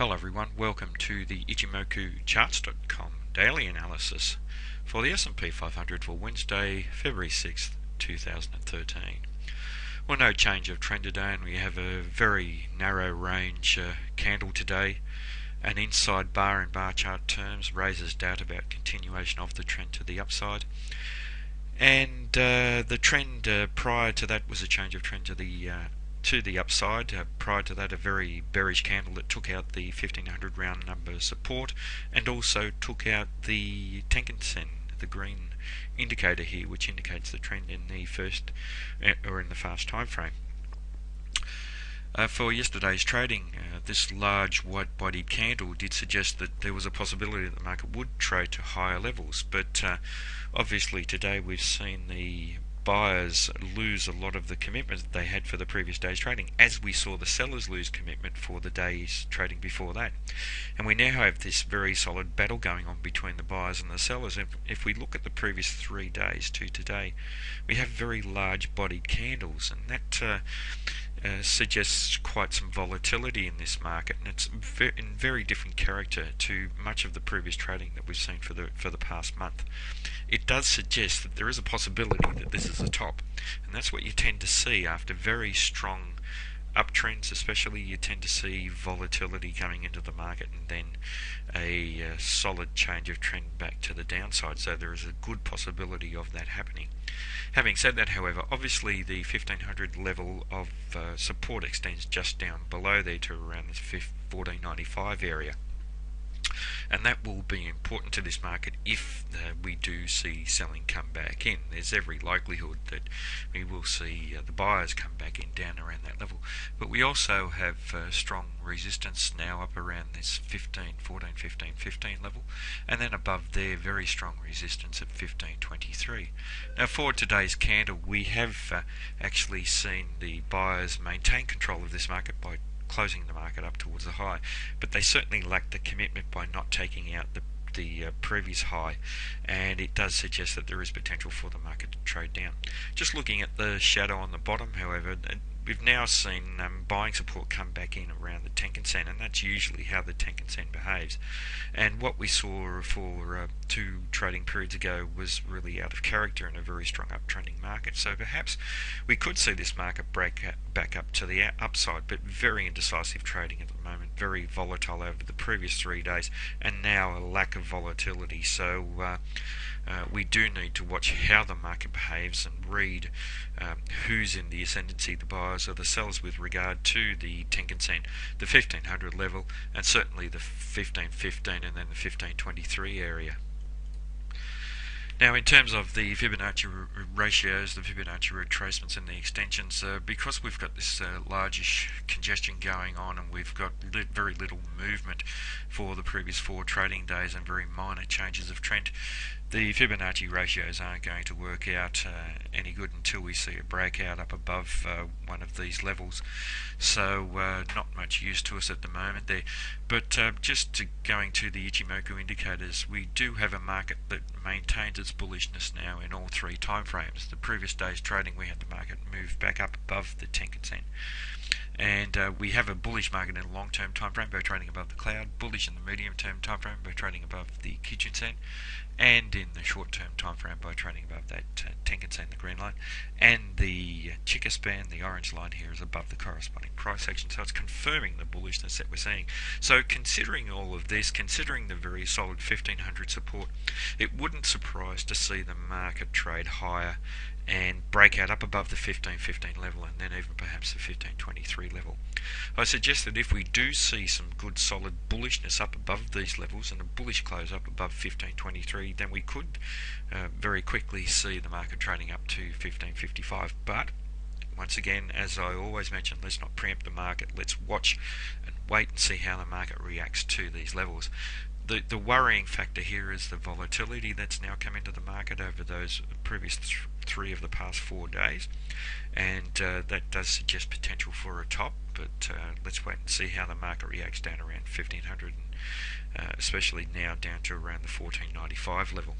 Hello everyone, welcome to the ichimokucharts.com daily analysis for the S&P 500 for Wednesday, February 6th, 2013. Well, no change of trend today, and we have a very narrow range candle today. An inside bar in bar chart terms raises doubt about continuation of the trend to the upside. And the trend prior to that was a change of trend to the upside. Prior to that, a very bearish candle that took out the 1500 round number support and also took out the Tenkan-sen, the green indicator here, which indicates the trend in the first or in the fast time frame. For yesterday's trading, this large white-bodied candle did suggest that there was a possibility that the market would trade to higher levels, but obviously today we've seen the buyers lose a lot of the commitment that they had for the previous day's trading, as we saw the sellers lose commitment for the day's trading before that. And we now have this very solid battle going on between the buyers and the sellers. And if we look at the previous 3 days to today, we have very large bodied candles, and that suggests quite some volatility in this market, and it's in very different character to much of the previous trading that we've seen for the past month. It does suggest that there is a possibility that this is a top, and that's what you tend to see after very strong uptrends. Especially, you tend to see volatility coming into the market and then a solid change of trend back to the downside, so there is a good possibility of that happening. Having said that, however, obviously the 1500 level of support extends just down below there to around this 1495 area, and that will be important to this market if we do see selling come back in. There's every likelihood that we will see the buyers come back in down around that level, but we also have strong resistance now up around this 15 level, and then above there very strong resistance at 1523. Now, for today's candle, we have actually seen the buyers maintain control of this market by closing the market up towards the high, but they certainly lack the commitment by not taking out the previous high, and it does suggest that there is potential for the market to trade down. Just looking at the shadow on the bottom, however, we've now seen buying support come back in around the Tenkan-sen, and that's usually how the Tenkan-sen behaves. And what we saw for 2 trading periods ago was really out of character in a very strong uptrending market. So perhaps we could see this market break back up to the upside, but very indecisive trading at the moment, very volatile over the previous 3 days, and now a lack of volatility. So we do need to watch how the market behaves and read who's in the ascendancy, the buyers or the sellers, with regard to the Tenkan-sen, the 1500 level, and certainly the 1515 and then the 1523 area. Now, in terms of the Fibonacci ratios, the Fibonacci retracements and the extensions, because we've got this largish congestion going on and we've got very little movement for the previous 4 trading days and very minor changes of trend, the Fibonacci ratios aren't going to work out any good until we see a breakout up above one of these levels. So not much use to us at the moment there. But going to the Ichimoku indicators, we do have a market that maintains its bullishness now in all 3 time frames. The previous day's trading, we had the market move back up above the Tenkan-sen. And we have a bullish market in a long-term time frame by trading above the cloud, bullish in the medium-term time frame by trading above the Kijun-sen, and in the short-term time frame by trading above that Tenkan-sen, the green line, and the Chiká span, the orange line here, is above the corresponding price action. So it's confirming the bullishness that we're seeing. So considering all of this, considering the very solid 1500 support, it wouldn't surprise to see the market trade higher and break out up above the 1515 level, and then even perhaps the 1523 level. I suggest that if we do see some good solid bullishness up above these levels and a bullish close up above 1523, then we could very quickly see the market trading up to 1555. But once again, as I always mention, let's not preempt the market. Let's watch and wait and see how the market reacts to these levels. The worrying factor here is the volatility that's now come into the market over those previous 3 of the past 4 days, and that does suggest potential for a top, but let's wait and see how the market reacts down around 1500, and especially now down to around the 1495 level.